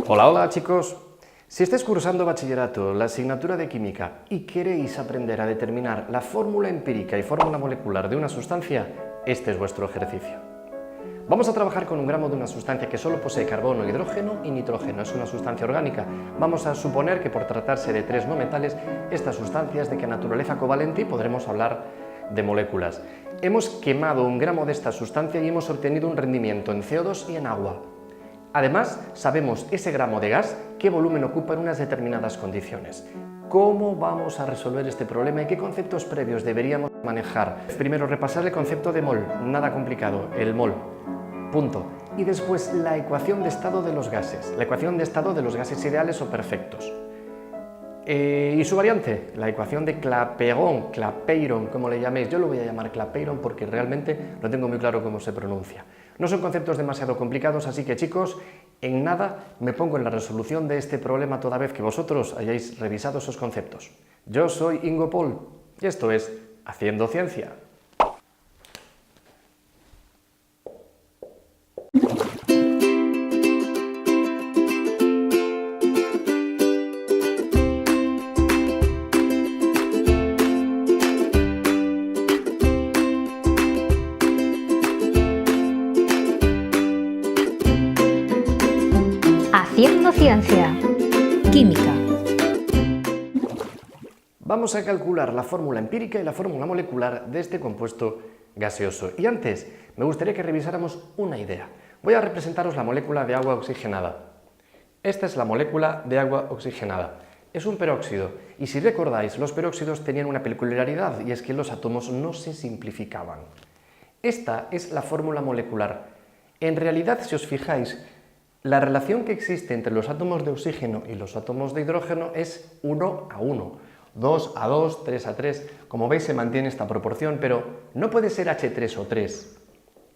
Hola, hola chicos. Si estáis cursando bachillerato, la asignatura de química y queréis aprender a determinar la fórmula empírica y fórmula molecular de una sustancia, este es vuestro ejercicio. Vamos a trabajar con un gramo de una sustancia que solo posee carbono, hidrógeno y nitrógeno. Es una sustancia orgánica. Vamos a suponer que por tratarse de tres no metales, esta sustancia es de qué naturaleza covalente y podremos hablar de moléculas. Hemos quemado un gramo de esta sustancia y hemos obtenido un rendimiento en CO2 y en agua. Además, sabemos ese gramo de gas qué volumen ocupa en unas determinadas condiciones. ¿Cómo vamos a resolver este problema y qué conceptos previos deberíamos manejar? Primero, repasar el concepto de mol, nada complicado, el mol. Punto. Y después, la ecuación de estado de los gases, la ecuación de estado de los gases ideales o perfectos. Y su variante, la ecuación de Clapeyron, como le llaméis. Yo lo voy a llamar Clapeyron porque realmente no tengo muy claro cómo se pronuncia. No son conceptos demasiado complicados, así que chicos, en nada me pongo en la resolución de este problema toda vez que vosotros hayáis revisado esos conceptos. Yo soy Ingo Pol y esto es Haciendo Ciencia. Haciendo Ciencia. Química. Vamos a calcular la fórmula empírica y la fórmula molecular de este compuesto gaseoso. Y antes, me gustaría que revisáramos una idea. Voy a representaros la molécula de agua oxigenada. Esta es la molécula de agua oxigenada. Es un peróxido, y si recordáis, los peróxidos tenían una peculiaridad, y es que los átomos no se simplificaban. Esta es la fórmula molecular. En realidad, si os fijáis, la relación que existe entre los átomos de oxígeno y los átomos de hidrógeno es 1 a 1, 2 a 2, 3 a 3. Como veis, se mantiene esta proporción, pero no puede ser H3 o 3.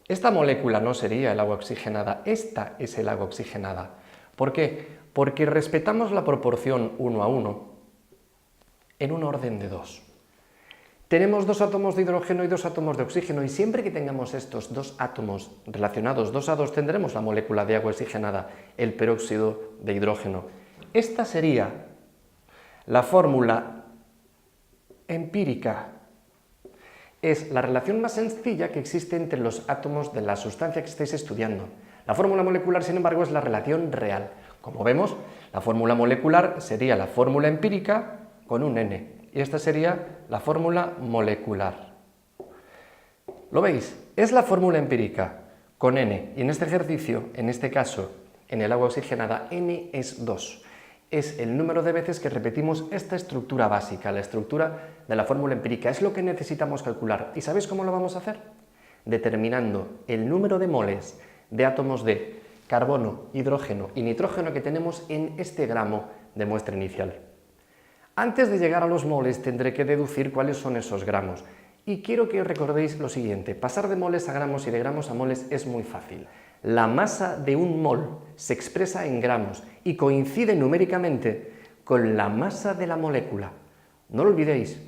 Esta molécula no sería el agua oxigenada, esta es el agua oxigenada. ¿Por qué? Porque respetamos la proporción 1 a 1 en un orden de 2. Tenemos dos átomos de hidrógeno y dos átomos de oxígeno, y siempre que tengamos estos dos átomos relacionados 2 a 2 tendremos la molécula de agua oxigenada, el peróxido de hidrógeno. Esta sería la fórmula empírica. Es la relación más sencilla que existe entre los átomos de la sustancia que estáis estudiando. La fórmula molecular, sin embargo, es la relación real. Como vemos, la fórmula molecular sería la fórmula empírica con un N. Y esta sería la fórmula molecular. ¿Lo veis? Es la fórmula empírica con N. Y en este ejercicio, en este caso, en el agua oxigenada, N es 2. Es el número de veces que repetimos esta estructura básica, la estructura de la fórmula empírica. Es lo que necesitamos calcular. ¿Y sabéis cómo lo vamos a hacer? Determinando el número de moles de átomos de carbono, hidrógeno y nitrógeno que tenemos en este gramo de muestra inicial. Antes de llegar a los moles tendré que deducir cuáles son esos gramos. Y quiero que os recordéis lo siguiente: pasar de moles a gramos y de gramos a moles es muy fácil. La masa de un mol se expresa en gramos y coincide numéricamente con la masa de la molécula. No lo olvidéis.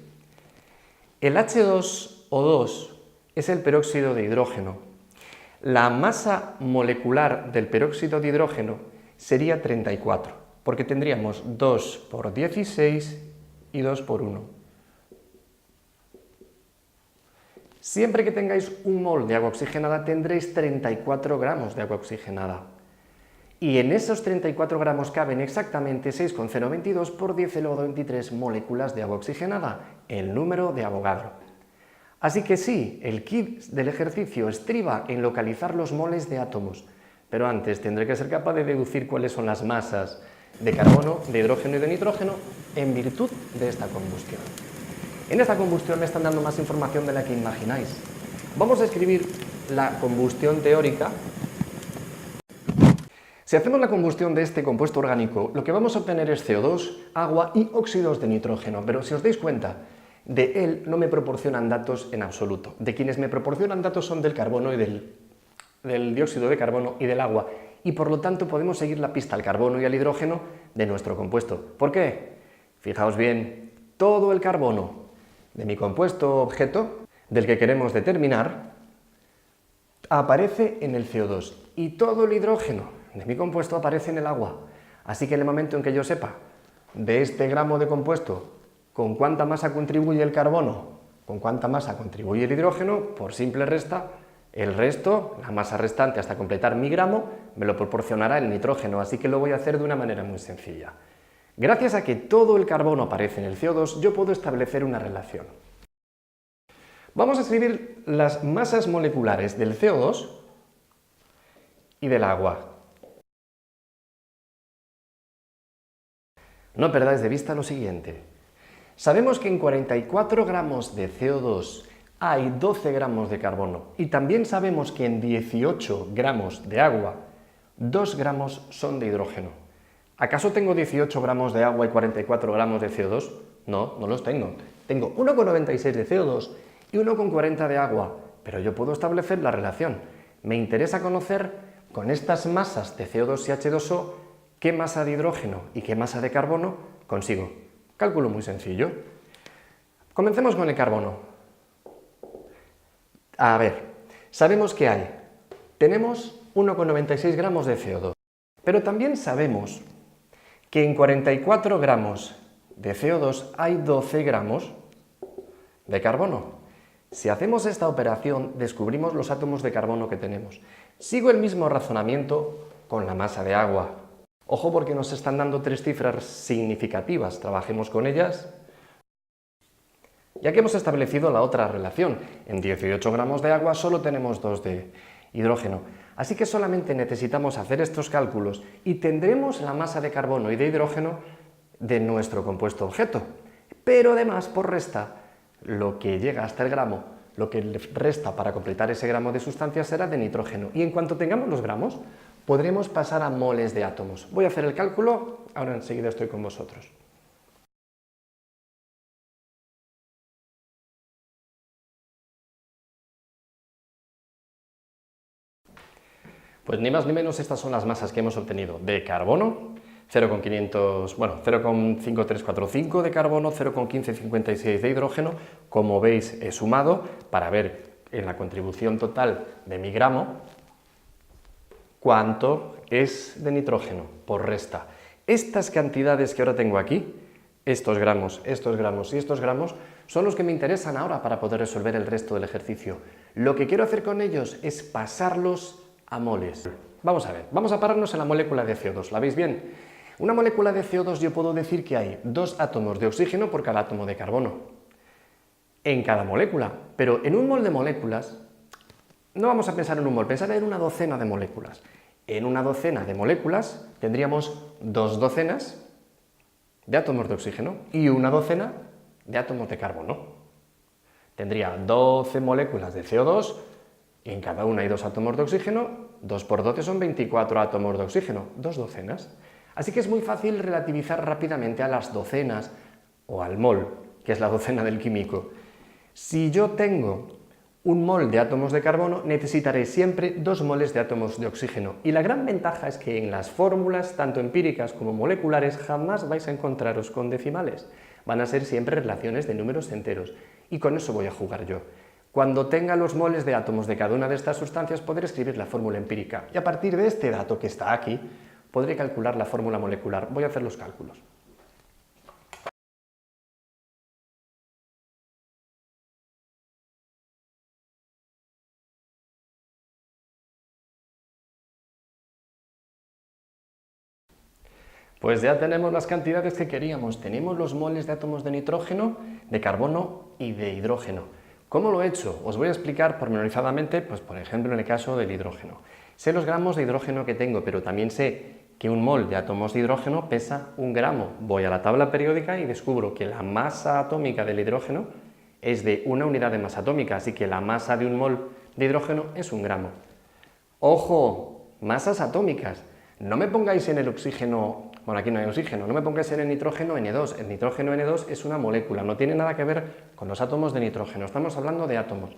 El H2O2 es el peróxido de hidrógeno. La masa molecular del peróxido de hidrógeno sería 34. Porque tendríamos 2 por 16 y 2 por 1. Siempre que tengáis un mol de agua oxigenada tendréis 34 gramos de agua oxigenada. Y en esos 34 gramos caben exactamente 6,022 por 10 elevado a 23 moléculas de agua oxigenada, el número de Avogadro. Así que sí, el kit del ejercicio estriba en localizar los moles de átomos, pero antes tendré que ser capaz de deducir cuáles son las masas de carbono, de hidrógeno y de nitrógeno en virtud de esta combustión. En esta combustión me están dando más información de la que imagináis. Vamos a escribir la combustión teórica. Si hacemos la combustión de este compuesto orgánico, lo que vamos a obtener es CO2, agua y óxidos de nitrógeno, pero si os dais cuenta, de él no me proporcionan datos en absoluto. De quienes me proporcionan datos son del carbono y del dióxido de carbono y del agua, y por lo tanto podemos seguir la pista al carbono y al hidrógeno de nuestro compuesto. ¿Por qué? Fijaos bien, todo el carbono de mi compuesto objeto, del que queremos determinar, aparece en el CO2, y todo el hidrógeno de mi compuesto aparece en el agua. Así que en el momento en que yo sepa de este gramo de compuesto con cuánta masa contribuye el carbono, con cuánta masa contribuye el hidrógeno, por simple resta, el resto, la masa restante hasta completar mi gramo, me lo proporcionará el nitrógeno, así que lo voy a hacer de una manera muy sencilla. Gracias a que todo el carbono aparece en el CO2, yo puedo establecer una relación. Vamos a escribir las masas moleculares del CO2 y del agua. No perdáis de vista lo siguiente. Sabemos que en 44 gramos de CO2 hay 12 gramos de carbono y también sabemos que en 18 gramos de agua 2 gramos son de hidrógeno. ¿Acaso tengo 18 gramos de agua y 44 gramos de CO2? No, no los tengo. Tengo 1,96 de CO2 y 1,40 de agua, pero yo puedo establecer la relación. Me interesa conocer con estas masas de CO2 y H2O qué masa de hidrógeno y qué masa de carbono consigo. Cálculo muy sencillo. Comencemos con el carbono. A ver, sabemos que tenemos 1,96 gramos de CO2, pero también sabemos que en 44 gramos de CO2 hay 12 gramos de carbono. Si hacemos esta operación, descubrimos los átomos de carbono que tenemos. Sigo el mismo razonamiento con la masa de agua. Ojo porque nos están dando 3 cifras significativas, trabajemos con ellas. Ya que hemos establecido la otra relación, en 18 gramos de agua solo tenemos 2 de hidrógeno, así que solamente necesitamos hacer estos cálculos y tendremos la masa de carbono y de hidrógeno de nuestro compuesto objeto. Pero además, por resta, lo que llega hasta el gramo, lo que le resta para completar ese gramo de sustancia será de nitrógeno, y en cuanto tengamos los gramos, podremos pasar a moles de átomos. Voy a hacer el cálculo, ahora enseguida estoy con vosotros. Pues ni más ni menos estas son las masas que hemos obtenido de carbono, 0,5345 de carbono, 0,1556 de hidrógeno. Como veis, he sumado para ver en la contribución total de mi gramo cuánto es de nitrógeno por resta. Estas cantidades que ahora tengo aquí, estos gramos y estos gramos, son los que me interesan ahora para poder resolver el resto del ejercicio. Lo que quiero hacer con ellos es pasarlos a moles. Vamos a ver, vamos a pararnos en la molécula de CO2, ¿la veis bien? Una molécula de CO2 yo puedo decir que hay 2 átomos de oxígeno por cada átomo de carbono en cada molécula, pero en un mol de moléculas no vamos a pensar en un mol, pensar en una docena de moléculas. En una docena de moléculas tendríamos 2 docenas de átomos de oxígeno y una docena de átomos de carbono. Tendría 12 moléculas de CO2 y en cada una hay 2 átomos de oxígeno, 2 por 12 son 24 átomos de oxígeno, 2 docenas. Así que es muy fácil relativizar rápidamente a las docenas o al mol, que es la docena del químico. Si yo tengo un mol de átomos de carbono, necesitaré siempre 2 moles de átomos de oxígeno. Y la gran ventaja es que en las fórmulas, tanto empíricas como moleculares, jamás vais a encontraros con decimales. Van a ser siempre relaciones de números enteros. Y con eso voy a jugar yo. Cuando tenga los moles de átomos de cada una de estas sustancias, podré escribir la fórmula empírica. Y a partir de este dato que está aquí, podré calcular la fórmula molecular. Voy a hacer los cálculos. Pues ya tenemos las cantidades que queríamos. Tenemos los moles de átomos de nitrógeno, de carbono y de hidrógeno. ¿Cómo lo he hecho? Os voy a explicar pormenorizadamente, pues por ejemplo en el caso del hidrógeno. Sé los gramos de hidrógeno que tengo, pero también sé que un mol de átomos de hidrógeno pesa 1 gramo. Voy a la tabla periódica y descubro que la masa atómica del hidrógeno es de 1 unidad de masa atómica, así que la masa de un mol de hidrógeno es 1 gramo. ¡Ojo! Masas atómicas. No me pongáis en el oxígeno, bueno, aquí no hay oxígeno, no me pongáis en el nitrógeno N2. El nitrógeno N2 es una molécula, no tiene nada que ver con los átomos de nitrógeno, estamos hablando de átomos.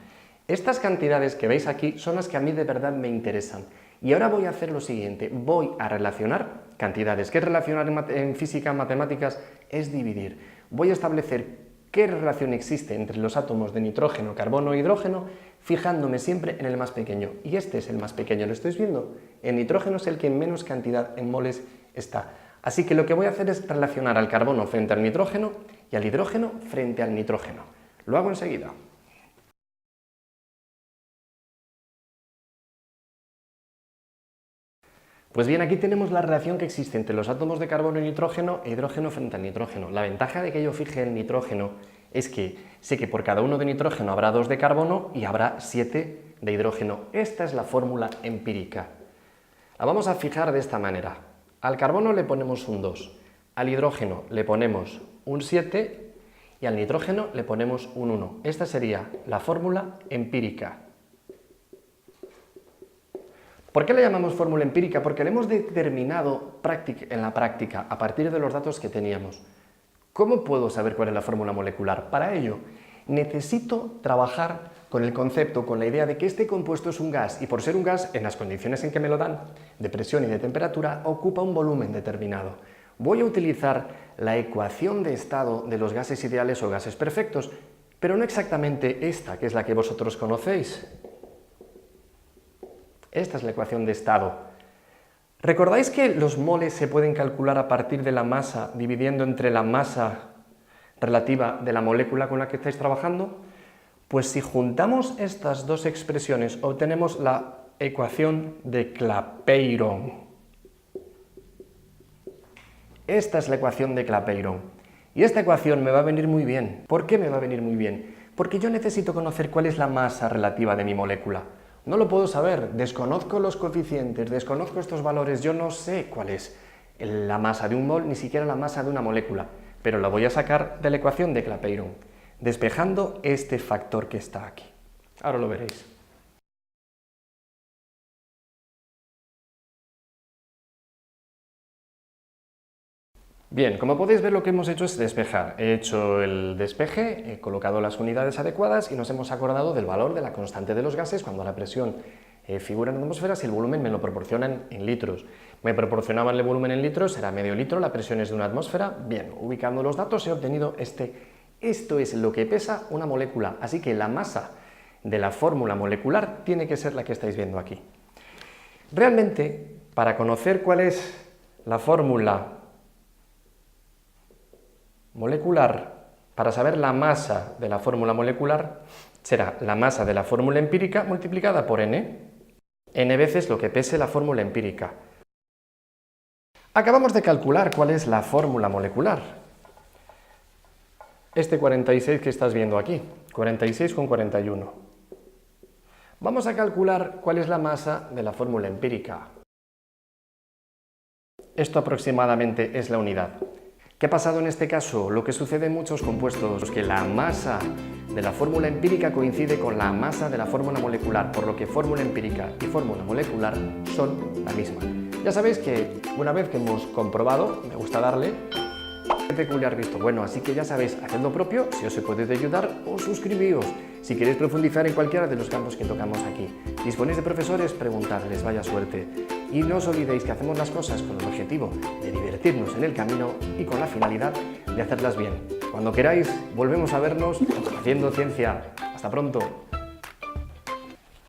Estas cantidades que veis aquí son las que a mí de verdad me interesan. Y ahora voy a hacer lo siguiente, voy a relacionar cantidades. ¿Qué es relacionar en física, en matemáticas? Es dividir. Voy a establecer qué relación existe entre los átomos de nitrógeno, carbono e hidrógeno, fijándome siempre en el más pequeño. Y este es el más pequeño, ¿lo estáis viendo? El nitrógeno es el que en menos cantidad en moles está. Así que lo que voy a hacer es relacionar al carbono frente al nitrógeno y al hidrógeno frente al nitrógeno. Lo hago enseguida. Pues bien, aquí tenemos la relación que existe entre los átomos de carbono y nitrógeno e hidrógeno frente al nitrógeno. La ventaja de que yo fije el nitrógeno es que sé que por cada 1 de nitrógeno habrá 2 de carbono y habrá 7 de hidrógeno. Esta es la fórmula empírica. La vamos a fijar de esta manera. Al carbono le ponemos un 2, al hidrógeno le ponemos un 7 y al nitrógeno le ponemos un 1. Esta sería la fórmula empírica. ¿Por qué la llamamos fórmula empírica? Porque la hemos determinado en la práctica a partir de los datos que teníamos. ¿Cómo puedo saber cuál es la fórmula molecular? Para ello, necesito trabajar con el concepto, con la idea de que este compuesto es un gas y por ser un gas, en las condiciones en que me lo dan, de presión y de temperatura, ocupa un volumen determinado. Voy a utilizar la ecuación de estado de los gases ideales o gases perfectos, pero no exactamente esta, que es la que vosotros conocéis. Esta es la ecuación de estado. ¿Recordáis que los moles se pueden calcular a partir de la masa, dividiendo entre la masa relativa de la molécula con la que estáis trabajando? Pues si juntamos estas dos expresiones, obtenemos la ecuación de Clapeyron. Esta es la ecuación de Clapeyron. Y esta ecuación me va a venir muy bien. ¿Por qué me va a venir muy bien? Porque yo necesito conocer cuál es la masa relativa de mi molécula. No lo puedo saber, desconozco los coeficientes, desconozco estos valores, yo no sé cuál es la masa de un mol, ni siquiera la masa de una molécula, pero la voy a sacar de la ecuación de Clapeyron, despejando este factor que está aquí. Ahora lo veréis. Bien, como podéis ver, lo que hemos hecho es despejar. He hecho el despeje, he colocado las unidades adecuadas y nos hemos acordado del valor de la constante de los gases cuando la presión figura en atmósferas y el volumen me lo proporcionan en litros. Me proporcionaban el volumen en litros, era medio litro, la presión es de una atmósfera. Bien, ubicando los datos he obtenido esto es lo que pesa una molécula, así que la masa de la fórmula molecular tiene que ser la que estáis viendo aquí. Realmente, para conocer cuál es la fórmula molecular, para saber la masa de la fórmula molecular, será la masa de la fórmula empírica multiplicada por n veces lo que pese la fórmula empírica. Acabamos de calcular cuál es la fórmula molecular. Este 46 que estás viendo aquí, 46 con 41. Vamos a calcular cuál es la masa de la fórmula empírica. Esto aproximadamente es la unidad. ¿Qué ha pasado en este caso? Lo que sucede en muchos compuestos es que la masa de la fórmula empírica coincide con la masa de la fórmula molecular, por lo que fórmula empírica y fórmula molecular son la misma. Ya sabéis que una vez que hemos comprobado, me gusta darle peculiar visto bueno, así que ya sabéis, haced lo propio. Si os puede ayudar, os suscribíos. Si queréis profundizar en cualquiera de los campos que tocamos aquí, disponéis de profesores, preguntadles, vaya suerte. Y no os olvidéis que hacemos las cosas con el objetivo de divertirnos en el camino y con la finalidad de hacerlas bien. Cuando queráis, volvemos a vernos haciendo ciencia. Hasta pronto.